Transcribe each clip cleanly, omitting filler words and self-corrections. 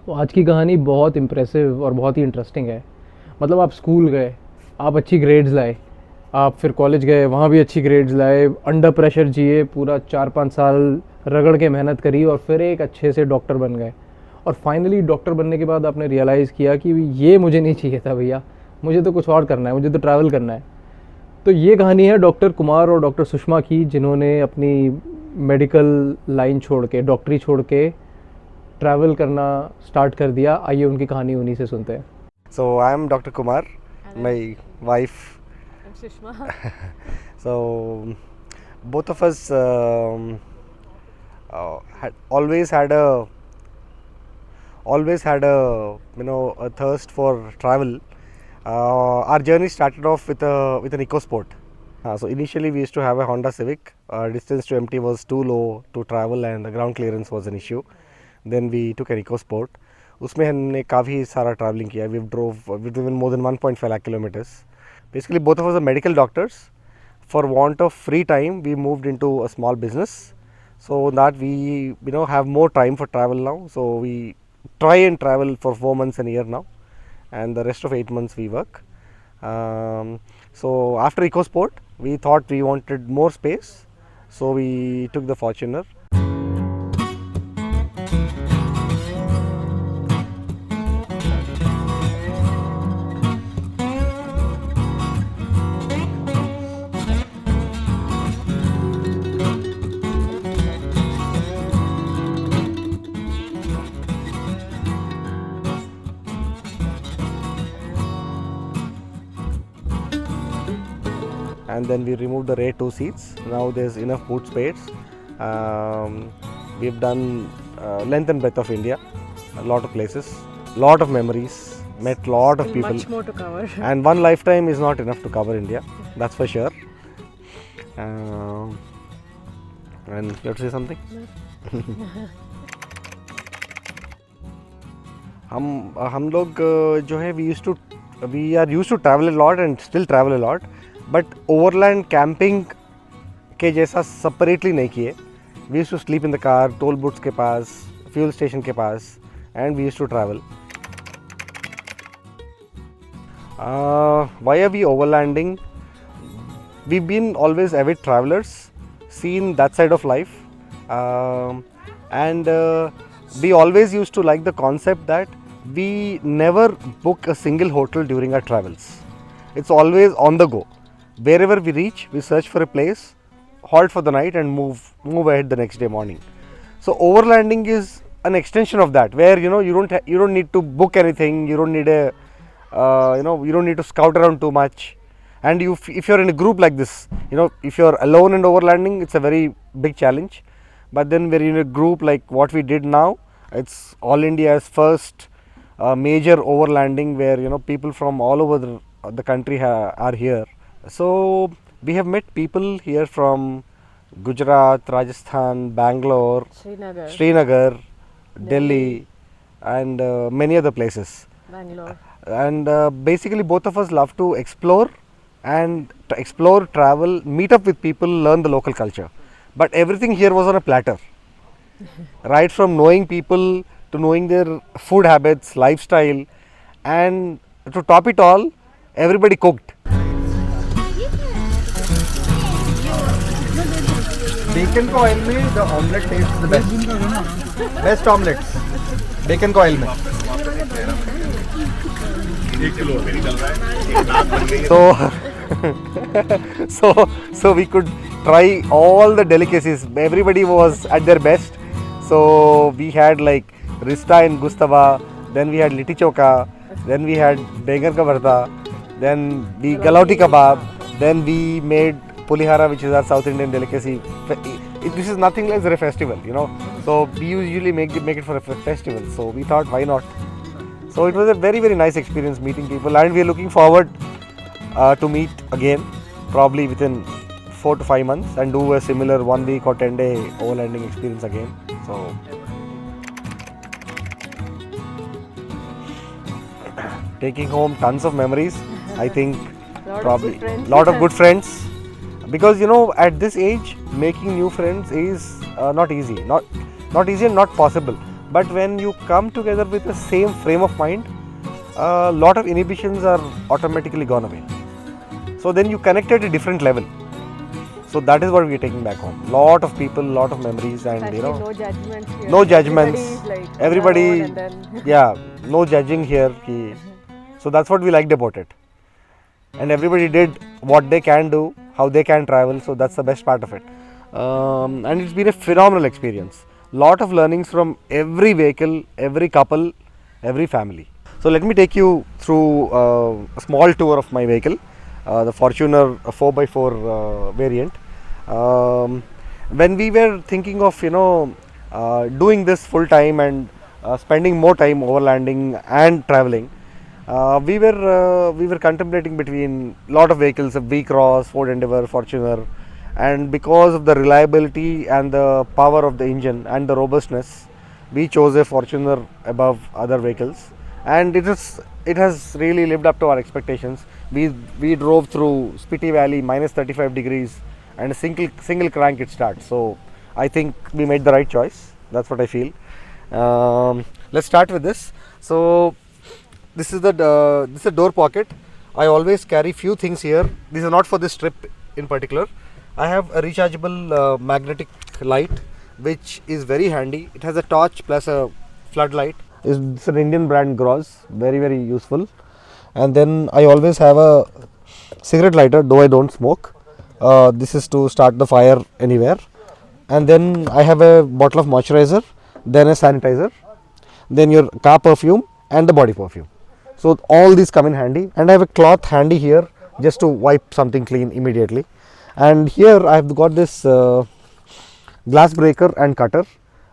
तो आज की कहानी बहुत इम्प्रेसिव और बहुत ही इंटरेस्टिंग है। मतलब आप स्कूल गए, आप अच्छी ग्रेड्स लाए, आप फिर कॉलेज गए, वहाँ भी अच्छी ग्रेड्स लाए, अंडर प्रेशर जिए, पूरा 4-5 साल रगड़ के मेहनत करी और फिर एक अच्छे से डॉक्टर बन गए। और फाइनली डॉक्टर बनने के बाद आपने रियलाइज़ किया कि ये मुझे नहीं चाहिए था भैया, मुझे तो कुछ और करना है, मुझे तो ट्रैवल करना है। तो ये कहानी है डॉक्टर कुमार और डॉक्टर सुषमा की, जिन्होंने अपनी मेडिकल लाइन छोड़ के, डॉक्टरी छोड़ के ट्रैवल करना स्टार्ट कर दिया। आइए उनकी कहानी उन्हीं से सुनते हैं। So I am Dr. Kumar, And my wife. I'm Sushma. So both of us had always had a a thirst for travel. Our journey started off with an EcoSport. So initially we used to have a Honda Civic. Distance to empty was too low to travel and the ground clearance was an issue. Then we took an EcoSport. उसमें हमने काफ़ी सारा travelling किया. We've driven more than 1.5 lakh kilometers. Basically both of us are medical doctors. For want of free time, we moved into a small business, so that we have more time for travel now. So we try and travel for 4 months and a year now, and the rest of 8 months we work. So after EcoSport, we thought we wanted more space, so we took the Fortuner. And then we removed the rear 2 seats. Now there's enough boot space. We've done length and breadth of India, a lot of places, lot of memories, met lot of people. Much more to cover. And one lifetime is not enough to cover India, that's for sure. And you have to say something? हम लोग जो है we are used to travel a lot and still travel a lot, but overland camping के जैसा separately नहीं किए. We used to sleep in the car, toll booths के पास, fuel station के पास, and we used to travel. Why are we overlanding? We've been always avid travelers, seen that side of life, and we always used to like the concept that we never book a single hotel during our travels. It's always on the go. Wherever we reach, we search for a place, halt for the night, and move ahead the next day morning. So overlanding is an extension of that, where you don't need to book anything. You don't need you don't need to scout around too much. And if you're in a group like this, if you're alone and overlanding, it's a very big challenge. But then we're in a group like what we did now. It's all India's first major overlanding, where people from all over the country are here. So we have met people here from Gujarat, Rajasthan, Bangalore, Srinagar, Delhi, and many other places. Bangalore. And basically both of us love to explore, travel, meet up with people, learn the local culture. But everything here was on a platter. Right from knowing people to knowing their food habits, lifestyle, and to top it all, everybody cooked. Bacon का oil में the omelette taste the best omelettes bacon का oil में. So we could try all the delicacies. Everybody was at their best. So we had like Rista and Gustava, then we had Litti Choka, then we had Bengan ka bharta, then we Galauti kebab, then we made Pulihara, which is our South Indian delicacy. This is nothing less than a festival, So we usually make it for a festival. So we thought, why not? So it was a very, very nice experience meeting people, and we are looking forward to meet again, probably within 4 to 5 months, and do a similar 1 week or 10-day overlanding experience again. So taking home tons of memories. I think probably lot of good friends. Because at this age, making new friends is not easy, not easy and not possible. But when you come together with the same frame of mind, a lot of inhibitions are automatically gone away. So then you connect at a different level. So that is what we are taking back home. Lot of people, lot of memories, and Actually, no judgments here. no judgments. Everybody is like Everybody, on their own and then yeah, no judging here. So that's what we liked about it. And everybody did what they can do, how they can travel. So that's the best part of it. And it's been a phenomenal experience. Lot of learnings from every vehicle, every couple, every family. So let me take you through a small tour of my vehicle, the Fortuner 4x4 variant. When we were thinking of doing this full time and spending more time overlanding and traveling, we were contemplating between lot of vehicles, of V-Cross, Ford Endeavour, Fortuner, and because of the reliability and the power of the engine and the robustness, we chose a Fortuner above other vehicles, and it has really lived up to our expectations. We drove through Spiti Valley minus 35 degrees and a single crank it starts. So I think we made the right choice. That's what I feel. Let's start with this. So this is the door pocket. I always carry few things here. These are not for this trip in particular. I have a rechargeable magnetic light, which is very handy. It has a torch plus a floodlight. It's an Indian brand Groz, very useful. And then I always have a cigarette lighter, though I don't smoke. This is to start the fire anywhere. And then I have a bottle of moisturizer, then a sanitizer, then your car perfume and the body perfume. So all these come in handy, and I have a cloth handy here just to wipe something clean immediately. And here I have got this glass breaker and cutter,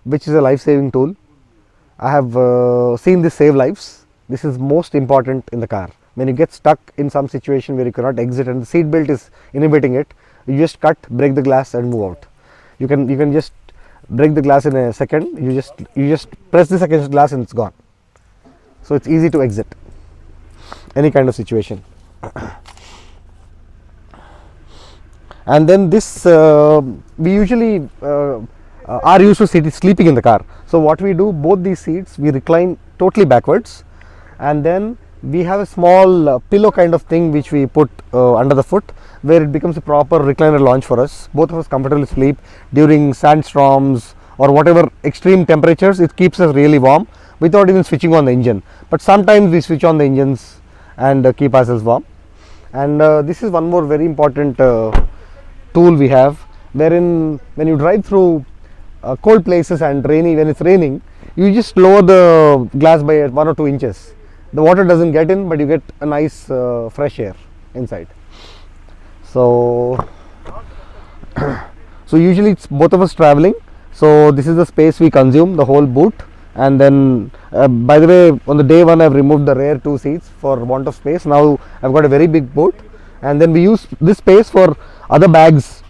which is a life-saving tool. I have seen this save lives. This is most important in the car. When you get stuck in some situation where you cannot exit and the seat belt is inhibiting it, you just cut, break the glass and move out. You can just break the glass in a second. You just press this against the glass and it's gone. So it's easy to exit any kind of situation. And then this we usually are used to sleeping in the car. So what we do, both these seats we recline totally backwards, and then we have a small pillow kind of thing which we put under the foot, where it becomes a proper recliner lounge for us. Both of us comfortably sleep during sandstorms or whatever extreme temperatures. It keeps us really warm without even switching on the engine. But sometimes we switch on the engines and keep ourselves warm. And this is one more very important tool we have, wherein when you drive through cold places and when it's raining, you just lower the glass by 1 or 2 inches. The water doesn't get in, but you get a nice fresh air inside. So usually it's both of us traveling. So this is the space we consume, the whole boot. And then by the way, on the day one I've removed the rear 2 seats for want of space. Now I've got a very big boot, and then we use this space for other bags,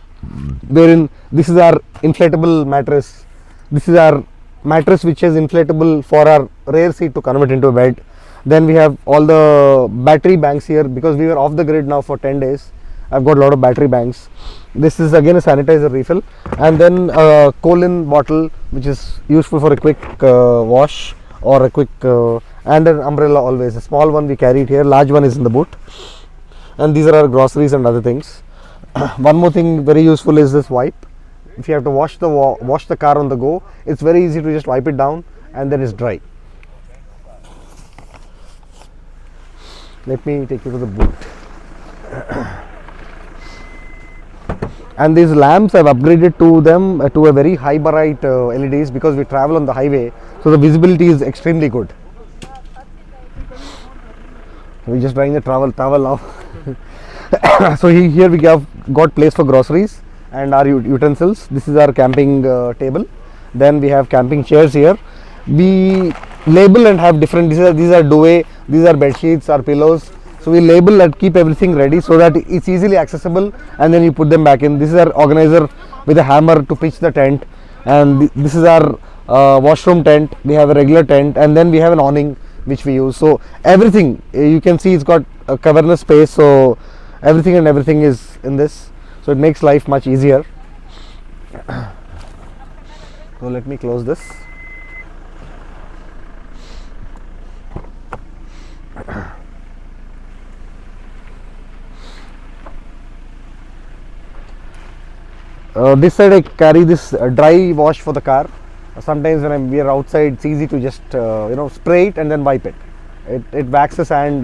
wherein this is our inflatable mattress. This is our mattress which is inflatable for our rear seat to convert into a bed. Then we have all the battery banks here, because we were off the grid now for 10 days. I've got a lot of battery banks. This is again a sanitizer refill, and then a Colin bottle which is useful for a quick wash or a quick and an umbrella always. A small one we carry it here, large one is in the boot. And these are our groceries and other things. One more thing very useful is this wipe. If you have to wash the car on the go, it's very easy to just wipe it down and then it's dry. Let me take you to the boot. And these lamps I've upgraded to them to a very high bright LEDs, because we travel on the highway, so the visibility is extremely good. We're just trying to travel now. So here we have got place for groceries and our utensils. This is our camping table. Then we have camping chairs here. We label and have different, these are duvet, these are bed sheets, our pillows. So we label and keep everything ready so that it's easily accessible, and then you put them back in. This is our organizer with a hammer to pitch the tent, and this is our washroom tent. We have a regular tent, and then we have an awning which we use. So everything, you can see it's got a cavernous space, so everything is in this, so it makes life much easier. So let me close this. This side I carry this dry wash for the car. Sometimes when we are outside, it's easy to just spray it and then wipe it. It waxes and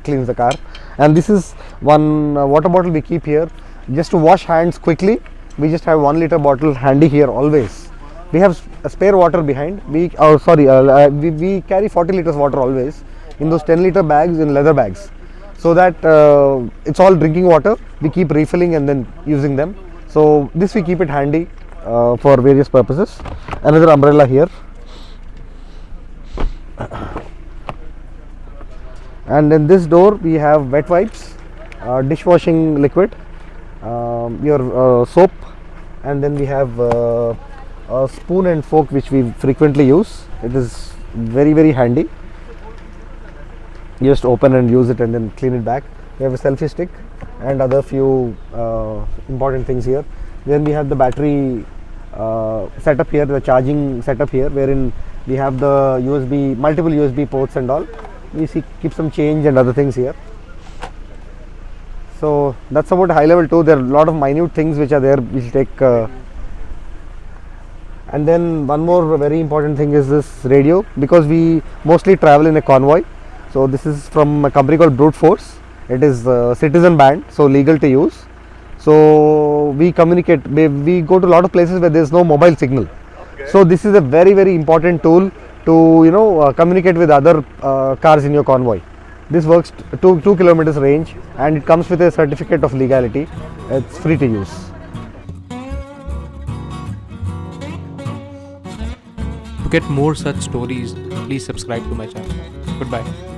cleans the car. And this is one water bottle we keep here just to wash hands quickly. We just have 1 liter bottle handy here always. We have a spare water behind. We carry 40 liters water always in those 10 liter bags, in leather bags, so that it's all drinking water. We keep refilling and then using them. So this we keep it handy for various purposes. Another umbrella here. And in this door we have wet wipes, dishwashing liquid, your soap, and then we have a spoon and fork which we frequently use. It is very, very handy. You just open and use it and then clean it back. We have a selfie stick and other few important things here. Then we have the battery setup here, the charging setup here, wherein we have the USB, multiple USB ports and all. We keep some change and other things here. So that's about high level 2. There are a lot of minute things which are there. We'll take. And then one more very important thing is this radio, because we mostly travel in a convoy. So this is from a company called Brute Force. It is citizen band, so legal to use. So we communicate. We go to a lot of places where there is no mobile signal. Okay. So this is a very, very important tool to communicate with other cars in your convoy. This works 2 kilometers range, and it comes with a certificate of legality. It's free to use. To get more such stories, please subscribe to my channel. Goodbye.